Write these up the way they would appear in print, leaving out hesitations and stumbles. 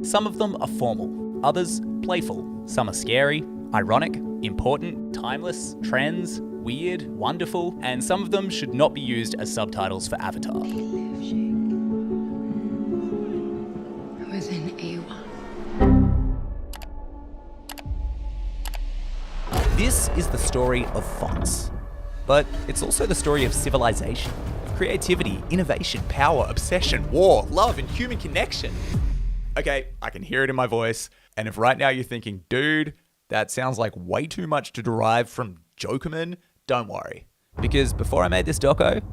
Some of them are formal, others playful. Some are scary, ironic, important, timeless, trends, weird, wonderful, and some of them should not be used as subtitles for Avatar. Within Eywa. This is the story of fonts, but it's also the story of civilization, of creativity, innovation, power, obsession, war, love, and human connection. Okay, I can hear it in my voice, and if right now you're thinking, dude, that sounds like way too much to derive from Jokerman, don't worry. Because before I made this doco,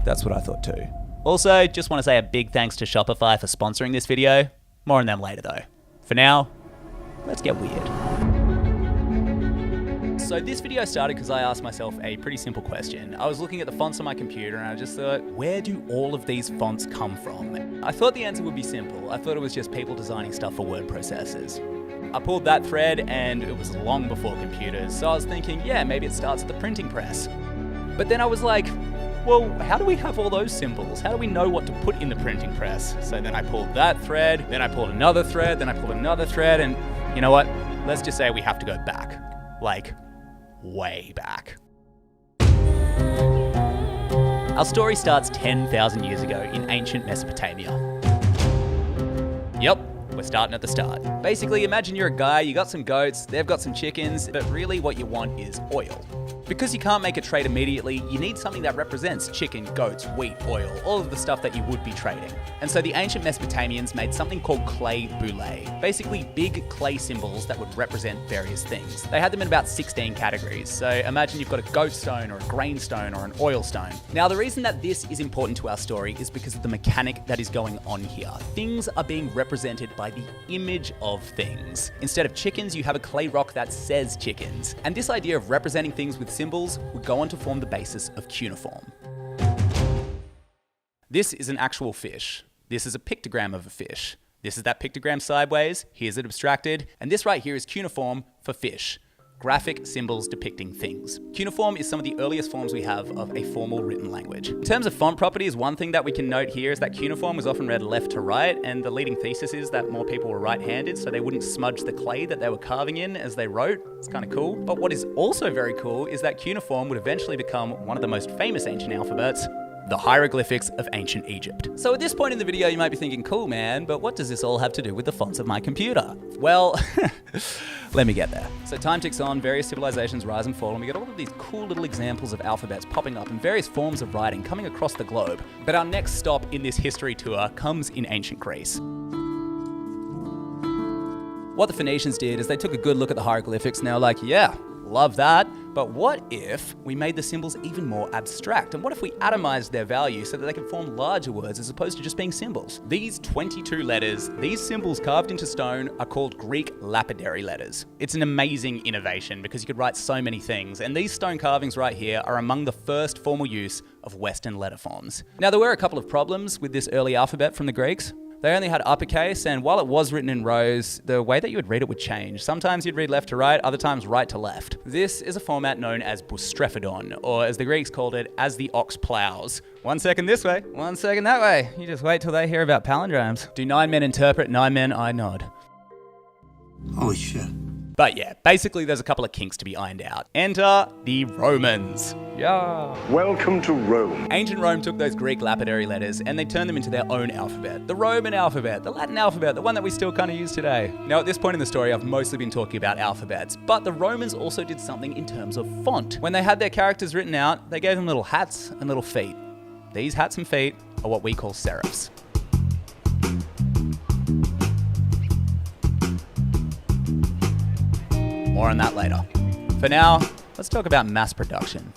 that's what I thought too. Also, just want to say a big thanks to Shopify for sponsoring this video. More on them later though. For now, let's get weird. So this video started because I asked myself a pretty simple question. I was looking at the fonts on my computer and I just thought, where do all of these fonts come from? I thought the answer would be simple. I thought it was just people designing stuff for word processors. I pulled that thread and it was long before computers, so I was thinking, yeah, maybe it starts at the printing press. But then I was like, well, how do we have all those symbols? How do we know what to put in the printing press? So then I pulled that thread, then I pulled another thread, then I pulled another thread, and you know what? Let's just say we have to go back. Like, way back. Our story starts 10,000 years ago in ancient Mesopotamia. Yep. We're starting at the start. Basically, imagine you're a guy, you got some goats, they've got some chickens, but really what you want is oil. Because you can't make a trade immediately, you need something that represents chicken, goats, wheat, oil, all of the stuff that you would be trading. And so the ancient Mesopotamians made something called clay boule, basically big clay symbols that would represent various things. They had them in about 16 categories. So imagine you've got a goat stone or a grain stone or an oil stone. Now the reason that this is important to our story is because of the mechanic that is going on here. Things are being represented by the image of things. Instead of chickens, you have a clay rock that says chickens. And this idea of representing things with symbols would go on to form the basis of cuneiform. This is an actual fish. This is a pictogram of a fish. This is that pictogram sideways, here's it abstracted, and this right here is cuneiform for fish. Graphic symbols depicting things. Cuneiform is some of the earliest forms we have of a formal written language. In terms of font properties, one thing that we can note here is that cuneiform was often read left to right, and the leading thesis is that more people were right-handed, so they wouldn't smudge the clay that they were carving in as they wrote. It's kind of cool. But what is also very cool is that cuneiform would eventually become one of the most famous ancient alphabets, the hieroglyphics of ancient Egypt. So at this point in the video, you might be thinking, cool man, but what does this all have to do with the fonts of my computer? Well, let me get there. So time ticks on, various civilizations rise and fall, and we get all of these cool little examples of alphabets popping up and various forms of writing coming across the globe. But our next stop in this history tour comes in ancient Greece. What the Phoenicians did is they took a good look at the hieroglyphics and they were like, yeah, love that, but what if we made the symbols even more abstract? And what if we atomized their value so that they can form larger words as opposed to just being symbols? These 22 letters, these symbols carved into stone, are called Greek lapidary letters. It's an amazing innovation because you could write so many things, and these stone carvings right here are among the first formal use of Western letter forms. Now, there were a couple of problems with this early alphabet from the Greeks. They only had uppercase, and while it was written in rows, the way that you would read it would change. Sometimes you'd read left to right, other times right to left. This is a format known as boustrephedon, or as the Greeks called it, as the ox plows. 1 second this way, 1 second that way. You just wait till they hear about palindromes. Do 9 men interpret, 9 men I nod. Holy shit. But yeah, basically there's a couple of kinks to be ironed out. Enter the Romans. Yeah. Welcome to Rome. Ancient Rome took those Greek lapidary letters and they turned them into their own alphabet. The Roman alphabet, the Latin alphabet, the one that we still kind of use today. Now at this point in the story, I've mostly been talking about alphabets, but the Romans also did something in terms of font. When they had their characters written out, they gave them little hats and little feet. These hats and feet are what we call serifs. More on that later. For now, let's talk about mass production.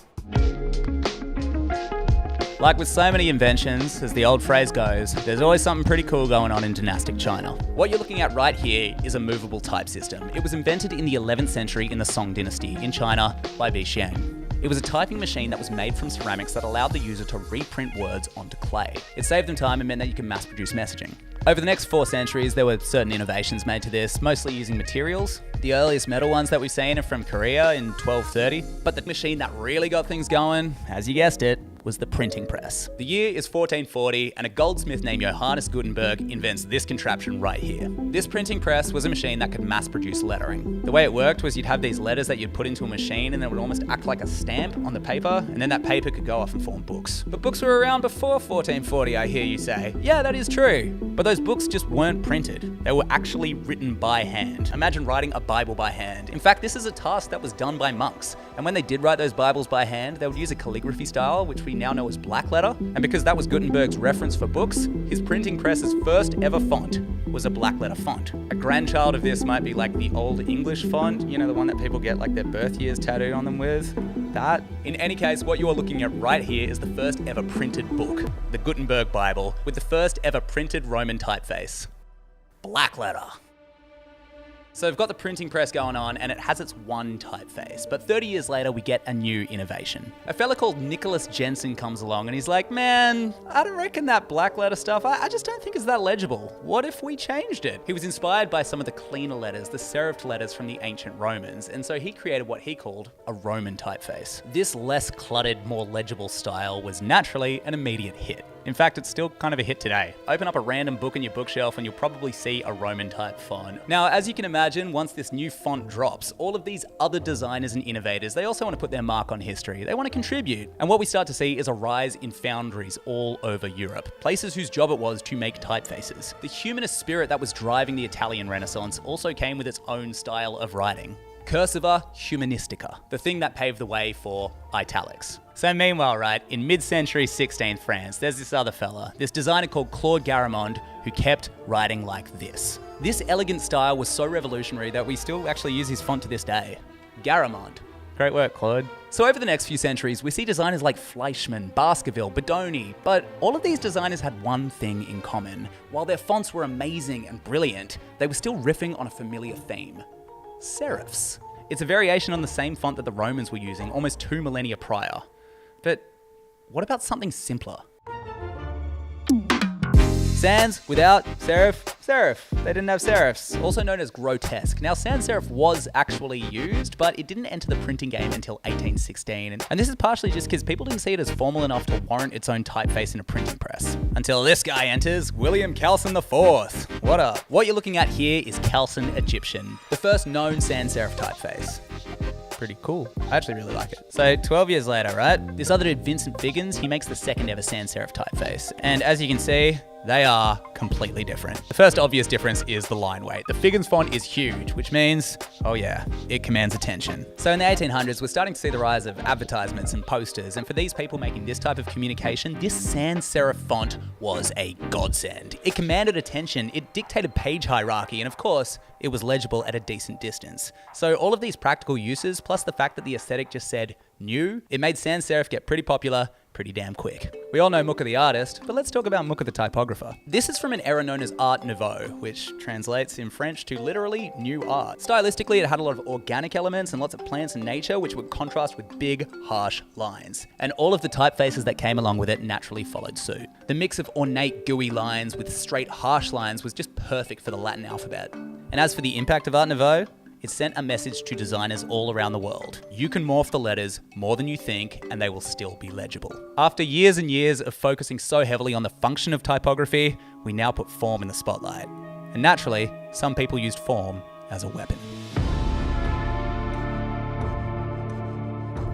Like with so many inventions, as the old phrase goes, there's always something pretty cool going on in dynastic China. What you're looking at right here is a movable type system. It was invented in the 11th century in the Song dynasty in China by Bi Xiang. It was a typing machine that was made from ceramics that allowed the user to reprint words onto clay. It saved them time and meant that you can mass produce messaging. Over the next 4 centuries, there were certain innovations made to this, mostly using materials. The earliest metal ones that we've seen are from Korea in 1230, but the machine that really got things going, as you guessed it, was the printing press. The year is 1440, and a goldsmith named Johannes Gutenberg invents this contraption right here. This printing press was a machine that could mass produce lettering. The way it worked was you'd have these letters that you'd put into a machine, and it would almost act like a stamp on the paper, and then that paper could go off and form books. But books were around before 1440, I hear you say. Yeah, that is true. But those books just weren't printed. They were actually written by hand. Imagine writing a Bible by hand. In fact, this is a task that was done by monks. And when they did write those Bibles by hand, they would use a calligraphy style, which we now know as blackletter. And because that was Gutenberg's reference for books, his printing press's first ever font was a blackletter font. A grandchild of this might be like the Old English font, you know, the one that people get like their birth years tattooed on them with. That. In any case, what you are looking at right here is the first ever printed book, the Gutenberg Bible, with the first ever printed Roman typeface. Blackletter. So we've got the printing press going on, and it has its one typeface. But 30 years later, we get a new innovation. A fella called Nicholas Jensen comes along and he's like, man, I don't reckon that blackletter stuff, I just don't think it's that legible. What if we changed it? He was inspired by some of the cleaner letters, the serifed letters from the ancient Romans, and so he created what he called a Roman typeface. This less cluttered, more legible style was naturally an immediate hit. In fact, it's still kind of a hit today. Open up a random book in your bookshelf and you'll probably see a Roman type font. Now, as you can imagine, once this new font drops, all of these other designers and innovators, they also want to put their mark on history. They want to contribute. And what we start to see is a rise in foundries all over Europe, places whose job it was to make typefaces. The humanist spirit that was driving the Italian Renaissance also came with its own style of writing. Cursiva Humanistica, the thing that paved the way for italics. So meanwhile, right, in mid-century 16th France, there's this other fella, this designer called Claude Garamond, who kept writing like this. This elegant style was so revolutionary that we still actually use his font to this day. Garamond. Great work, Claude. So over the next few centuries, we see designers like Fleischmann, Baskerville, Bodoni, but all of these designers had one thing in common. While their fonts were amazing and brilliant, they were still riffing on a familiar theme. Serifs. It's a variation on the same font that the Romans were using almost 2 millennia prior. But what about something simpler? Sans without serif, serif. They didn't have serifs, also known as grotesque. Now, sans serif was actually used, but it didn't enter the printing game until 1816. And this is partially just because people didn't see it as formal enough to warrant its own typeface in a printing press. Until this guy enters, William Calson IV. What up? What you're looking at here is Calson Egyptian, the first known sans serif typeface. Pretty cool. I actually really like it. So 12 years later, right? This other dude, Vincent Figgins, he makes the second ever sans serif typeface. And as you can see, they are completely different. The first obvious difference is the line weight. The Figgins font is huge, which means, oh yeah, it commands attention. So in the 1800s, we're starting to see the rise of advertisements and posters, and for these people making this type of communication, this sans serif font was a godsend. It commanded attention, it dictated page hierarchy, and of course, it was legible at a decent distance. So all of these practical uses, plus the fact that the aesthetic just said new, it made sans serif get pretty popular pretty damn quick. We all know Mucha the artist, but let's talk about Mucha the typographer. This is from an era known as Art Nouveau, which translates in French to literally new art. Stylistically, it had a lot of organic elements and lots of plants and nature, which would contrast with big, harsh lines. And all of the typefaces that came along with it naturally followed suit. The mix of ornate, gooey lines with straight, harsh lines was just perfect for the Latin alphabet. And as for the impact of Art Nouveau, it sent a message to designers all around the world. You can morph the letters more than you think, and they will still be legible. After years and years of focusing so heavily on the function of typography, we now put form in the spotlight. And naturally, some people used form as a weapon.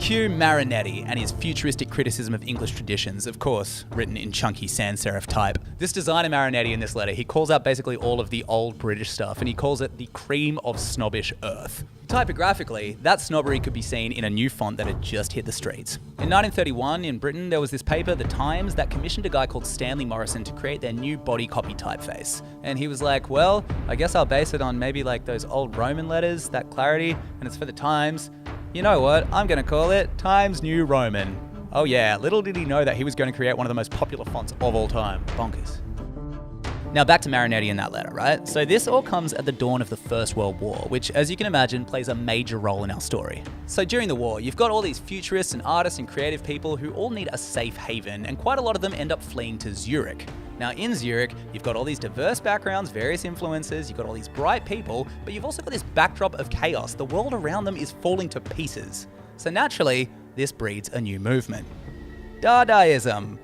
Cue Marinetti and his futuristic criticism of English traditions, of course, written in chunky sans serif type. This designer Marinetti in this letter, he calls out basically all of the old British stuff, and he calls it the cream of snobbish earth. Typographically, that snobbery could be seen in a new font that had just hit the streets. In 1931, in Britain, there was this paper, The Times, that commissioned a guy called Stanley Morrison to create their new body copy typeface. And he was like, well, I guess I'll base it on maybe like those old Roman letters, that clarity, and it's for the Times. You know what? I'm going to call it Times New Roman. Oh yeah, little did he know that he was going to create one of the most popular fonts of all time. Bonkers. Now back to Marinetti in that letter, right? So this all comes at the dawn of the First World War, which, as you can imagine, plays a major role in our story. So during the war, you've got all these futurists and artists and creative people who all need a safe haven, and quite a lot of them end up fleeing to Zurich. Now in Zurich, you've got all these diverse backgrounds, various influences, you've got all these bright people, but you've also got this backdrop of chaos. The world around them is falling to pieces. So naturally, this breeds a new movement. Dadaism.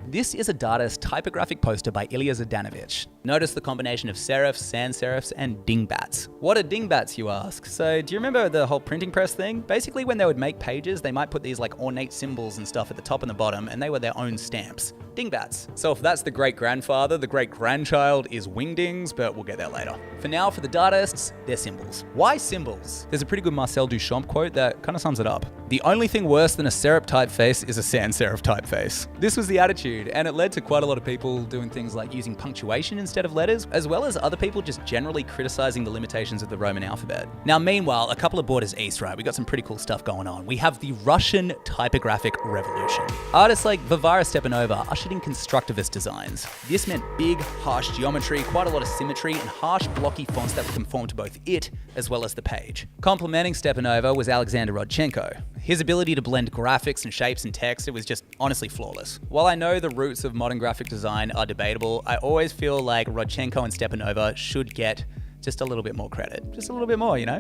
This is a Dadaist typographic poster by Ilya Zdanovich. Notice the combination of serifs, sans serifs, and dingbats. What are dingbats, you ask? So, do you remember the whole printing press thing? Basically, when they would make pages, they might put these like ornate symbols and stuff at the top and the bottom, and they were their own stamps. Dingbats. So if that's the great-grandfather, the great-grandchild is wingdings, but we'll get there later. For now, for the Dadaists, they're symbols. Why symbols? There's a pretty good Marcel Duchamp quote that kind of sums it up. The only thing worse than a serif typeface is a sans serif typeface. This was the attitude, and it led to quite a lot of people doing things like using punctuation instead of letters, as well as other people just generally criticizing the limitations of the Roman alphabet. Now, meanwhile, a couple of borders east, right? We got some pretty cool stuff going on. We have the Russian typographic revolution. Artists like Varvara Stepanova ushered in constructivist designs. This meant big, harsh geometry, quite a lot of symmetry, and harsh, blocky fonts that would conform to both it as well as the page. Complementing Stepanova was Alexander Rodchenko. His ability to blend graphics and shapes and text, it was just honestly flawless. While I know the roots of modern graphic design are debatable, I always feel like Rodchenko and Stepanova should get just a little bit more credit. Just a little bit more, you know?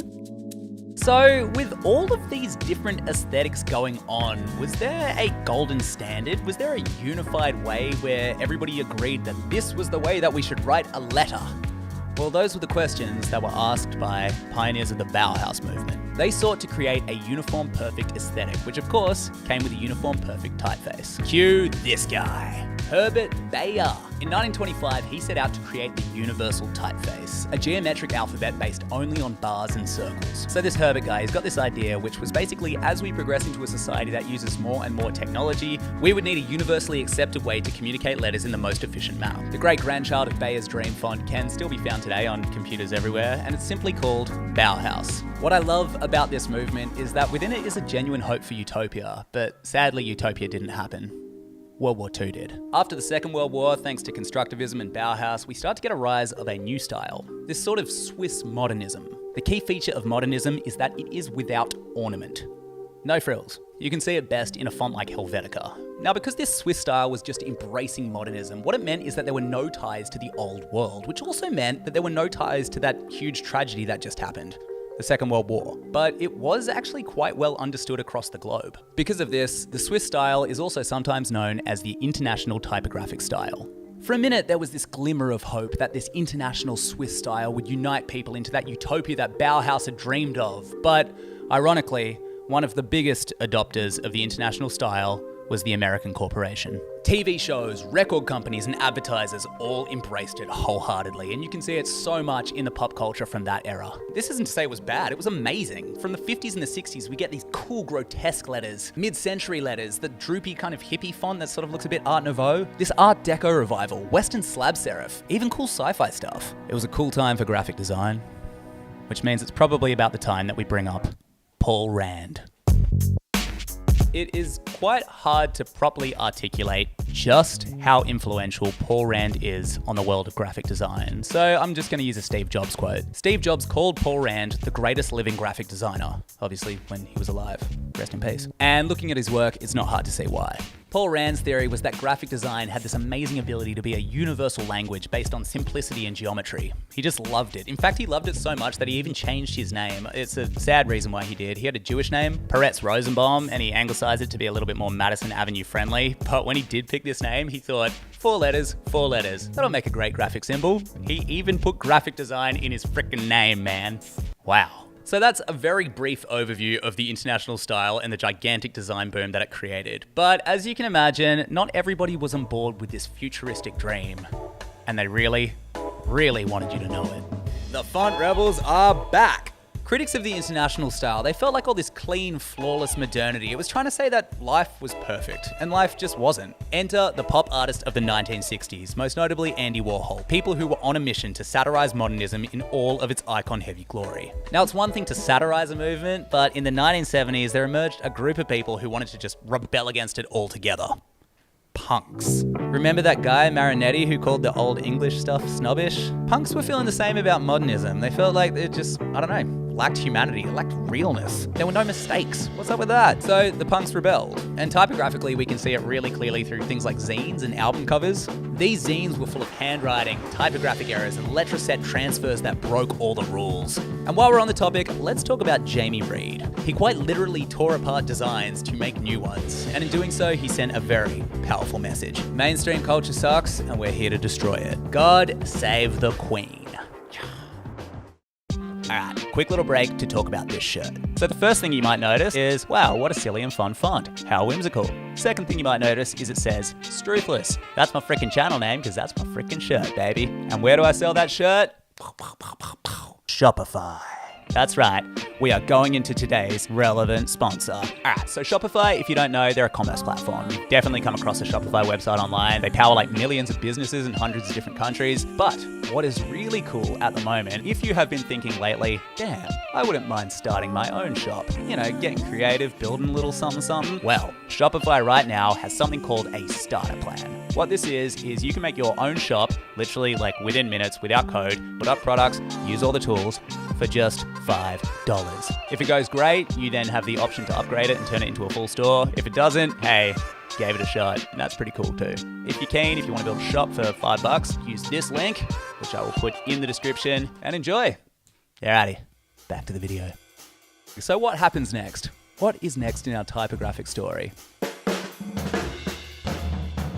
So, with all of these different aesthetics going on, was there a golden standard? Was there a unified way where everybody agreed that this was the way that we should write a letter? Well, those were the questions that were asked by pioneers of the Bauhaus movement. They sought to create a uniform, perfect aesthetic, which of course came with a uniform, perfect typeface. Cue this guy, Herbert Bayer. In 1925, he set out to create the universal typeface, a geometric alphabet based only on bars and circles. So this Herbert guy, he's got this idea, which was basically as we progress into a society that uses more and more technology, we would need a universally accepted way to communicate letters in the most efficient manner. The great-grandchild of Bayer's dream font can still be found today on computers everywhere, and it's simply called Bauhaus. What I love about this movement is that within it is a genuine hope for utopia, but sadly utopia didn't happen. World War II did. After the Second World War, thanks to constructivism and Bauhaus, we start to get a rise of a new style, this sort of Swiss modernism. The key feature of modernism is that it is without ornament. No frills. You can see it best in a font like Helvetica. Now, because this Swiss style was just embracing modernism, what it meant is that there were no ties to the old world, which also meant that there were no ties to that huge tragedy that just happened. The Second World War, but it was actually quite well understood across the globe. Because of this, the Swiss style is also sometimes known as the international typographic style. For a minute, there was this glimmer of hope that this international Swiss style would unite people into that utopia that Bauhaus had dreamed of, but ironically, one of the biggest adopters of the international style was the American corporation. TV shows, record companies, and advertisers all embraced it wholeheartedly, and you can see it so much in the pop culture from that era. This isn't to say it was bad, it was amazing. From the 50s and the 60s, we get these cool, grotesque letters, mid-century letters, the droopy kind of hippie font that sort of looks a bit Art Nouveau, this Art Deco revival, Western slab serif, even cool sci-fi stuff. It was a cool time for graphic design, which means it's probably about the time that we bring up Paul Rand. It is quite hard to properly articulate just how influential Paul Rand is on the world of graphic design. So I'm just going to use a Steve Jobs quote. Steve Jobs called Paul Rand the greatest living graphic designer, obviously when he was alive. Rest in peace. And looking at his work, it's not hard to see why. Paul Rand's theory was that graphic design had this amazing ability to be a universal language based on simplicity and geometry. He just loved it. In fact, he loved it so much that he even changed his name. It's a sad reason why he did. He had a Jewish name, Peretz Rosenbaum, and he anglicized it to be a little bit more Madison Avenue friendly. But when he did pick this name, he thought, 4 letters, 4 letters. That'll make a great graphic symbol. He even put graphic design in his frickin' name, man. Wow. So that's a very brief overview of the international style and the gigantic design boom that it created. But as you can imagine, not everybody was on board with this futuristic dream. And they really, really wanted you to know it. The font rebels are back! Critics of the international style, they felt like all this clean, flawless modernity. It was trying to say that life was perfect, and life just wasn't. Enter the pop artist of the 1960s, most notably Andy Warhol, people who were on a mission to satirize modernism in all of its icon-heavy glory. Now, it's one thing to satirize a movement, but in the 1970s, there emerged a group of people who wanted to just rebel against it altogether. Punks. Remember that guy, Marinetti, who called the old English stuff snobbish? Punks were feeling the same about modernism. They felt like it just, I don't know, lacked humanity. It lacked realness. There were no mistakes. What's up with that? So the punks rebelled. And typographically, we can see it really clearly through things like zines and album covers. These zines were full of handwriting, typographic errors, and letter set transfers that broke all the rules. And while we're on the topic, let's talk about Jamie Reed. He quite literally tore apart designs to make new ones. And in doing so, he sent a very powerful message. Mainstream culture sucks, and we're here to destroy it. God save the Queen. Alright, quick little break to talk about this shirt. So the first thing you might notice is, wow, what a silly and fun font. How whimsical. Second thing you might notice is it says, Struthless. That's my freaking channel name because that's my freaking shirt, baby. And where do I sell that shirt? Shopify. That's right, we are going into today's relevant sponsor. Alright, so Shopify, if you don't know, they're a commerce platform. You've definitely come across a Shopify website online. They power like millions of businesses in hundreds of different countries. But what is really cool at the moment, if you have been thinking lately, damn, I wouldn't mind starting my own shop. You know, getting creative, building a little something. Well, Shopify right now has something called a starter plan. What this is you can make your own shop, literally like within minutes, without code, put up products, use all the tools, for just $5. If it goes great, you then have the option to upgrade it and turn it into a full store. If it doesn't, hey, gave it a shot. And that's pretty cool too. If you're keen, if you want to build a shop for $5, use this link, which I will put in the description, and enjoy. Alrighty, back to the video. So what happens next? What is next in our typographic story?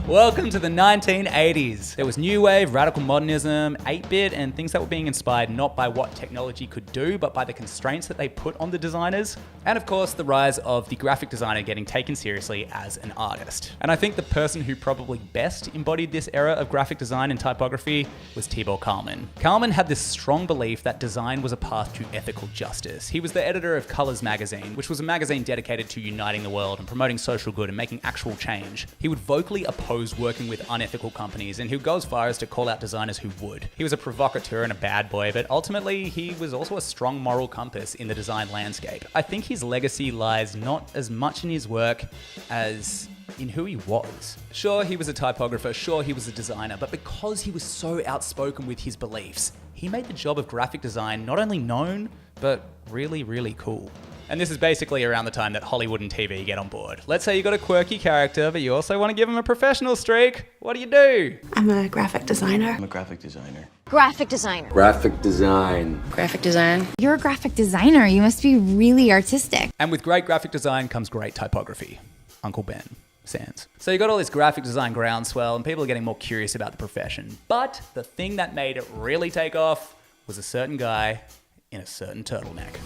Welcome to the 1980s. There was new wave, radical modernism, 8-bit, and things that were being inspired not by what technology could do, but by the constraints that they put on the designers. And of course, the rise of the graphic designer getting taken seriously as an artist. And I think the person who probably best embodied this era of graphic design and typography was Tibor Kalman. Kalman had this strong belief that design was a path to ethical justice. He was the editor of Colors magazine, which was a magazine dedicated to uniting the world and promoting social good and making actual change. He would vocally oppose working with unethical companies, and he would go as far as to call out designers who would. He was a provocateur and a bad boy, but ultimately he was also a strong moral compass in the design landscape. I think his legacy lies not as much in his work as in who he was. Sure, he was a typographer, sure, he was a designer, but because he was so outspoken with his beliefs, he made the job of graphic design not only known, but really, really cool. And this is basically around the time that Hollywood and TV get on board. Let's say you got a quirky character, but you also want to give him a professional streak. What do? I'm a graphic designer. I'm a graphic designer. Graphic designer. Graphic design. Graphic design. You're a graphic designer. You must be really artistic. And with great graphic design comes great typography. Uncle Ben. Sans. So you got all this graphic design groundswell and people are getting more curious about the profession. But the thing that made it really take off was a certain guy in a certain turtleneck.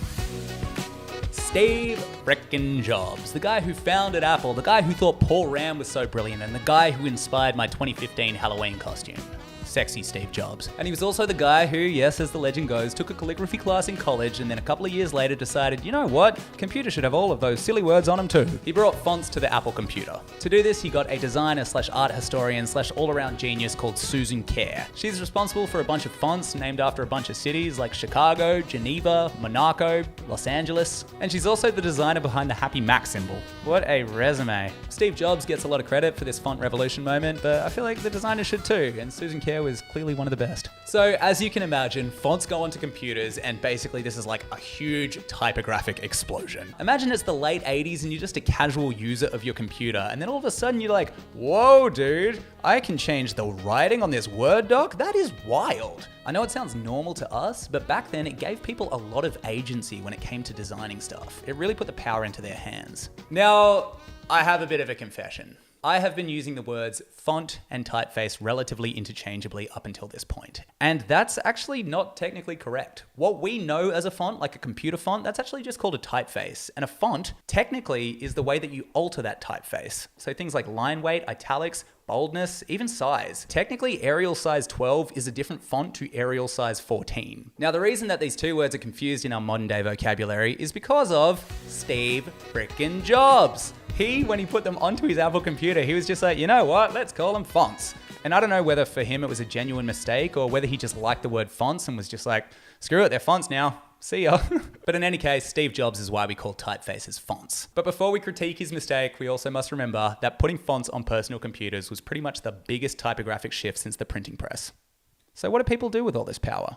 Steve frickin' Jobs, the guy who founded Apple, the guy who thought Paul Rand was so brilliant, and the guy who inspired my 2015 Halloween costume. Sexy Steve Jobs. And he was also the guy who, yes, as the legend goes, took a calligraphy class in college and then a couple of years later decided, you know what, computer should have all of those silly words on them too. He brought fonts to the Apple computer. To do this, he got a designer / art historian / all-around genius called Susan Kare. She's responsible for a bunch of fonts named after a bunch of cities like Chicago, Geneva, Monaco, Los Angeles, and she's also the designer behind the Happy Mac symbol. What a resume. Steve Jobs gets a lot of credit for this font revolution moment, but I feel like the designer should too, and Susan Kare was clearly one of the best. So as you can imagine, fonts go onto computers and basically this is like a huge typographic explosion. Imagine it's the late 80s and you're just a casual user of your computer and then all of a sudden you're like, whoa dude, I can change the writing on this Word doc? That is wild. I know it sounds normal to us, but back then it gave people a lot of agency when it came to designing stuff. It really put the power into their hands. Now, I have a bit of a confession. I have been using the words font and typeface relatively interchangeably up until this point. And that's actually not technically correct. What we know as a font, like a computer font, that's actually just called a typeface. And a font, technically, is the way that you alter that typeface. So things like line weight, italics, boldness, even size. Technically, Arial size 12 is a different font to Arial size 14. Now, the reason that these two words are confused in our modern day vocabulary is because of Steve frickin' Jobs. When he put them onto his Apple computer, he was just like, you know what, let's call them fonts. And I don't know whether for him it was a genuine mistake or whether he just liked the word fonts and was just like, screw it, they're fonts now. See ya. But in any case, Steve Jobs is why we call typefaces fonts. But before we critique his mistake, we also must remember that putting fonts on personal computers was pretty much the biggest typographic shift since the printing press. So what do people do with all this power?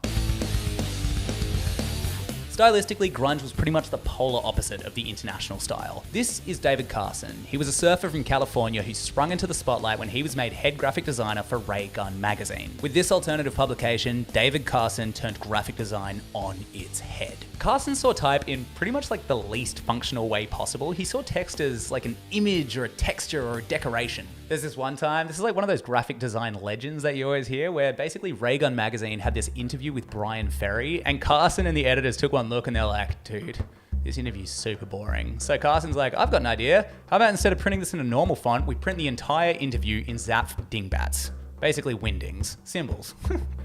Stylistically, grunge was pretty much the polar opposite of the international style. This is David Carson. He was a surfer from California who sprung into the spotlight when he was made head graphic designer for Ray Gun magazine. With this alternative publication, David Carson turned graphic design on its head. Carson saw type in pretty much like the least functional way possible. He saw text as like an image or a texture or a decoration. There's this one time, this is like one of those graphic design legends that you always hear, where basically Ray Gun magazine had this interview with Brian Ferry, and Carson and the editors took one look and they're like, dude, this interview's super boring. So Carson's like, I've got an idea. How about instead of printing this in a normal font, we print the entire interview in Zapf dingbats. Basically windings, symbols.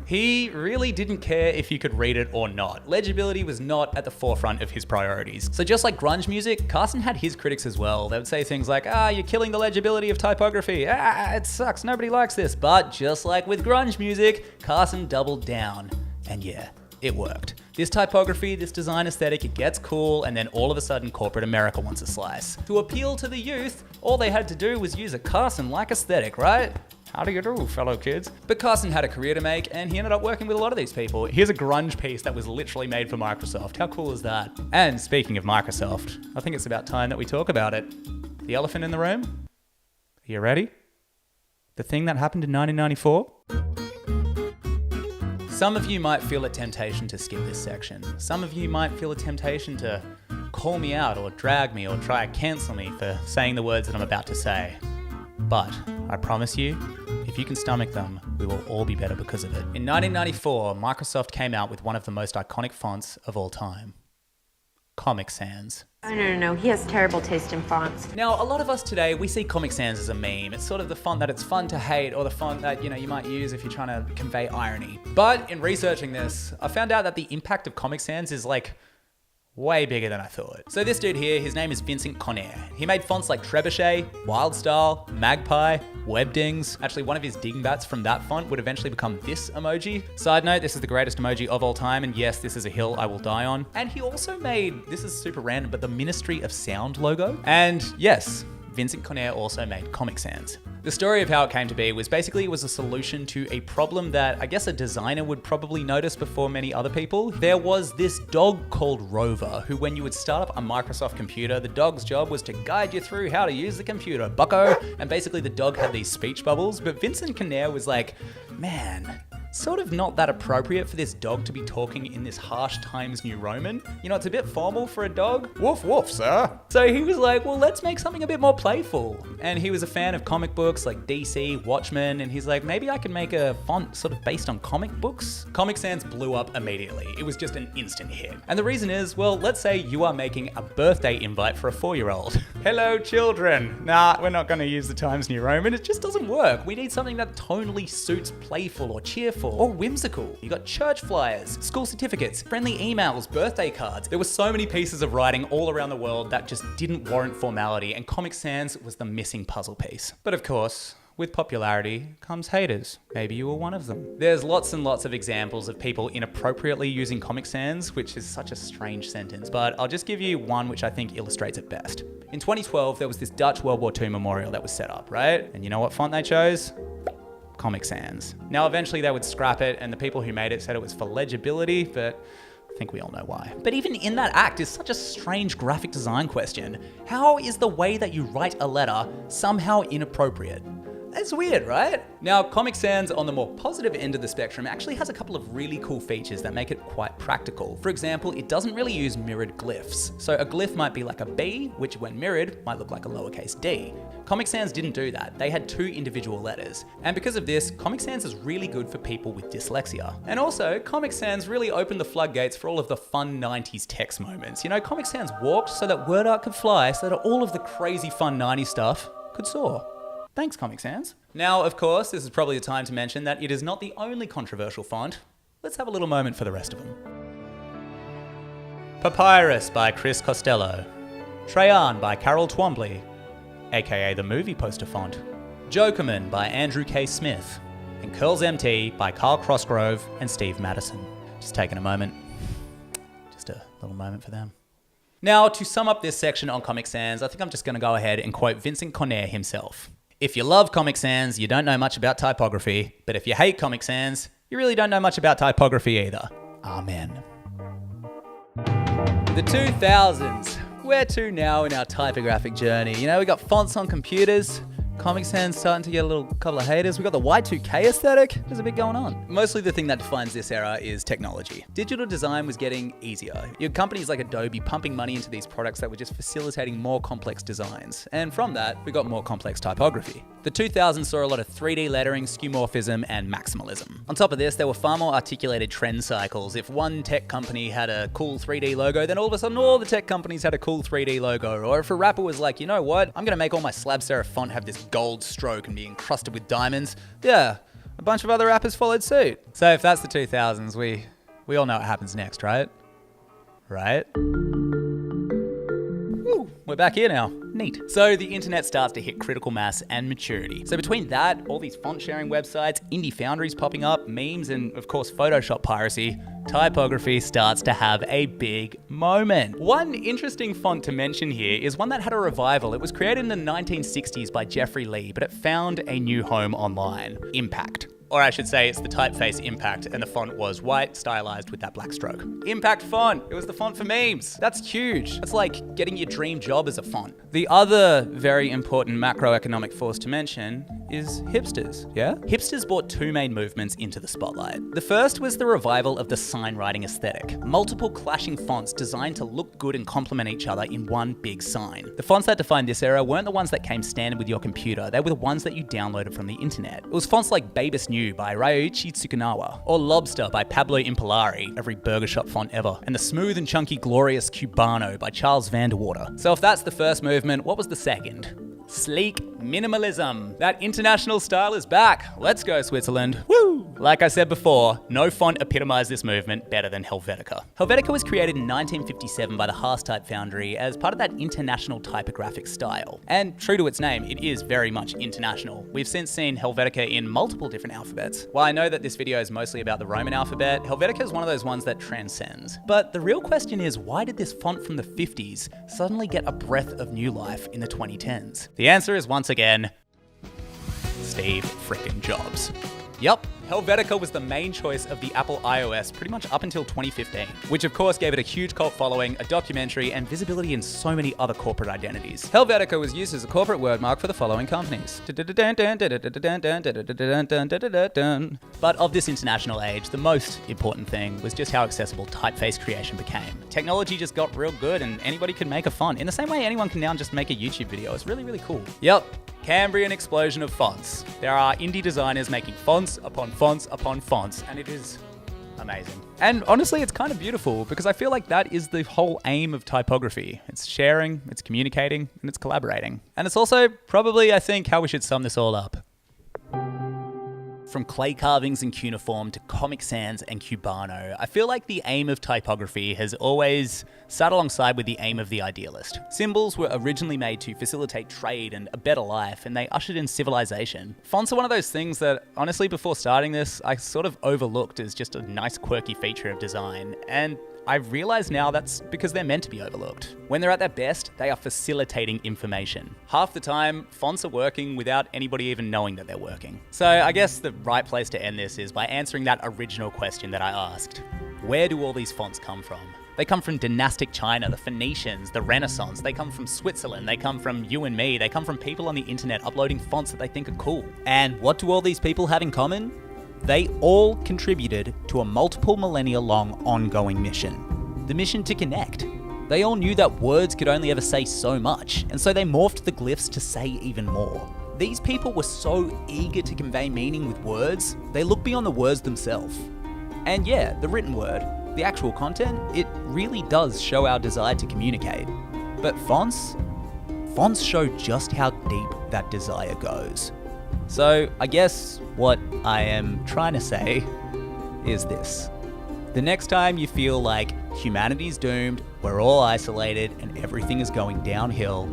He really didn't care if you could read it or not. Legibility was not at the forefront of his priorities. So just like grunge music, Carson had his critics as well. They would say things like, you're killing the legibility of typography. It sucks, nobody likes this. But just like with grunge music, Carson doubled down. And yeah, it worked. This typography, this design aesthetic, it gets cool, and then all of a sudden corporate America wants a slice. To appeal to the youth, all they had to do was use a Carson-like aesthetic, right? How do you do, fellow kids? But Carson had a career to make, and he ended up working with a lot of these people. Here's a grunge piece that was literally made for Microsoft. How cool is that? And speaking of Microsoft, I think it's about time that we talk about it. The elephant in the room? Are you ready? The thing that happened in 1994? Some of you might feel a temptation to skip this section. Some of you might feel a temptation to call me out or drag me or try to cancel me for saying the words that I'm about to say. But I promise you, if you can stomach them, we will all be better because of it. In 1994, Microsoft came out with one of the most iconic fonts of all time, Comic Sans. No. He has terrible taste in fonts. Now, a lot of us today, we see Comic Sans as a meme. It's sort of the font that it's fun to hate, or the font that, you might use if you're trying to convey irony. But in researching this, I found out that the impact of Comic Sans is like way bigger than I thought. So this dude here, his name is Vincent Conner. He made fonts like Trebuchet, Wildstyle, Magpie, Webdings. Actually, one of his dingbats from that font would eventually become this emoji. Side note, this is the greatest emoji of all time, and yes, this is a hill I will die on. And he also made, this is super random, but the Ministry of Sound logo. And yes, Vincent Conner also made Comic Sans. The story of how it came to be was basically it was a solution to a problem that I guess a designer would probably notice before many other people. There was this dog called Rover, who when you would start up a Microsoft computer, the dog's job was to guide you through how to use the computer, bucko. And basically the dog had these speech bubbles, but Vincent Conner was like, man, sort of not that appropriate for this dog to be talking in this harsh Times New Roman. It's a bit formal for a dog. Woof woof, sir. So he was like, well, let's make something a bit more playful. And he was a fan of comic books like DC, Watchmen, and he's like, maybe I can make a font sort of based on comic books. Comic Sans blew up immediately. It was just an instant hit. And the reason is, well, let's say you are making a birthday invite for a 4-year-old. Hello, children. Nah, we're not gonna use the Times New Roman. It just doesn't work. We need something that tonally suits playful or cheerful or whimsical. You got church flyers, school certificates, friendly emails, birthday cards. There were so many pieces of writing all around the world that just didn't warrant formality, and Comic Sans was the missing puzzle piece. But of course, with popularity comes haters. Maybe you were one of them. There's lots and lots of examples of people inappropriately using Comic Sans, which is such a strange sentence, but I'll just give you one which I think illustrates it best. In 2012, there was this Dutch World War II memorial that was set up, right? And you know what font they chose? Comic Sans. Now, eventually they would scrap it, and the people who made it said it was for legibility, but I think we all know why. But even in that act is such a strange graphic design question. How is the way that you write a letter somehow inappropriate? That's weird, right? Now, Comic Sans on the more positive end of the spectrum actually has a couple of really cool features that make it quite practical. For example, it doesn't really use mirrored glyphs. So a glyph might be like a B, which when mirrored might look like a lowercase d. Comic Sans didn't do that. They had 2 individual letters. And because of this, Comic Sans is really good for people with dyslexia. And also, Comic Sans really opened the floodgates for all of the fun 90s text moments. Comic Sans walked so that word art could fly, so that all of the crazy fun 90s stuff could soar. Thanks, Comic Sans. Now, of course, this is probably the time to mention that it is not the only controversial font. Let's have a little moment for the rest of them. Papyrus by Chris Costello. Trajan by Carol Twombly, aka the movie poster font. Jokerman by Andrew K. Smith. And Curls MT by Carl Crossgrove and Steve Madison. Just taking a moment. Just a little moment for them. Now, to sum up this section on Comic Sans, I think I'm just going to go ahead and quote Vincent Conner himself. If you love Comic Sans, you don't know much about typography, but if you hate Comic Sans, you really don't know much about typography either. Amen. The 2000s. Where to now in our typographic journey? You know, we got fonts on computers. Comic Sans starting to get a couple of haters. We got the Y2K aesthetic. There's a bit going on. Mostly the thing that defines this era is technology. Digital design was getting easier. You had companies like Adobe pumping money into these products that were just facilitating more complex designs. And from that, we got more complex typography. The 2000s saw a lot of 3D lettering, skeuomorphism, and maximalism. On top of this, there were far more articulated trend cycles. If one tech company had a cool 3D logo, then all of a sudden all the tech companies had a cool 3D logo. Or if a rapper was like, you know what, I'm gonna make all my slab serif font have this gold stroke and be encrusted with diamonds, yeah, a bunch of other rappers followed suit. So if that's the 2000s, we all know what happens next, right? Right? Woo, we're back here now. Neat. So the internet starts to hit critical mass and maturity. So between that, all these font sharing websites, indie foundries popping up, memes, and of course Photoshop piracy, typography starts to have a big moment. One interesting font to mention here is one that had a revival. It was created in the 1960s by Jeffrey Lee, but it found a new home online. Impact. Or I should say it's the typeface Impact, and the font was white, stylized with that black stroke. Impact font. It was the font for memes. That's huge. That's like getting your dream job as a font. The other very important macroeconomic force to mention is hipsters, yeah? Hipsters brought two main movements into the spotlight. The first was the revival of the sign writing aesthetic. Multiple clashing fonts designed to look good and complement each other in one big sign. The fonts that defined this era weren't the ones that came standard with your computer. They were the ones that you downloaded from the internet. It was fonts like Babus New by Ryuichi Tsukunawa, or Lobster by Pablo Impallari, every burger shop font ever, and the smooth and chunky glorious Cubano by Charles Vanderwater. So if that's the first movement, what was the second? Sleek minimalism. That international style is back. Let's go, Switzerland. Woo! Like I said before, no font epitomized this movement better than Helvetica. Helvetica was created in 1957 by the Haas-Type Foundry as part of that international typographic style. And true to its name, it is very much international. We've since seen Helvetica in multiple different alphabets. While I know that this video is mostly about the Roman alphabet, Helvetica is one of those ones that transcends. But the real question is, why did this font from the 50s suddenly get a breath of new life in the 2010s? The answer is once again, Steve frickin' Jobs. Yup, Helvetica was the main choice of the Apple iOS pretty much up until 2015, which of course gave it a huge cult following, a documentary, and visibility in so many other corporate identities. Helvetica was used as a corporate wordmark for the following companies. But of this international age, the most important thing was just how accessible typeface creation became. Technology just got real good and anybody could make a font, in the same way anyone can now just make a YouTube video. It's really, really cool. Yup. Cambrian explosion of fonts. There are indie designers making fonts upon fonts upon fonts, and it is amazing. And honestly, it's kind of beautiful because I feel like that is the whole aim of typography. It's sharing, it's communicating, and it's collaborating. And it's also probably, I think, how we should sum this all up. From clay carvings in cuneiform to Comic Sans and Cubano, I feel like the aim of typography has always sat alongside with the aim of the idealist. Symbols were originally made to facilitate trade and a better life, and they ushered in civilization. Fonts are one of those things that, honestly, before starting this, I sort of overlooked as just a nice quirky feature of design, and I've realized now that's because they're meant to be overlooked. When they're at their best, they are facilitating information. Half the time, fonts are working without anybody even knowing that they're working. So I guess the right place to end this is by answering that original question that I asked. Where do all these fonts come from? They come from dynastic China, the Phoenicians, the Renaissance. They come from Switzerland. They come from you and me. They come from people on the internet uploading fonts that they think are cool. And what do all these people have in common? They all contributed to a multiple millennia long ongoing mission. The mission to connect. They all knew that words could only ever say so much, and so they morphed the glyphs to say even more. These people were so eager to convey meaning with words, they looked beyond the words themselves. And yeah, the written word, the actual content, it really does show our desire to communicate. But fonts show just how deep that desire goes. So I guess what I am trying to say is this. The next time you feel like humanity's doomed, we're all isolated, and everything is going downhill,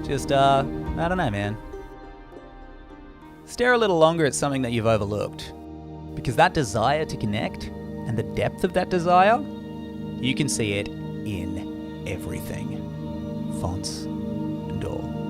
just, I don't know, man. Stare a little longer at something that you've overlooked. Because that desire to connect, and the depth of that desire, you can see it in everything. Fonts and all.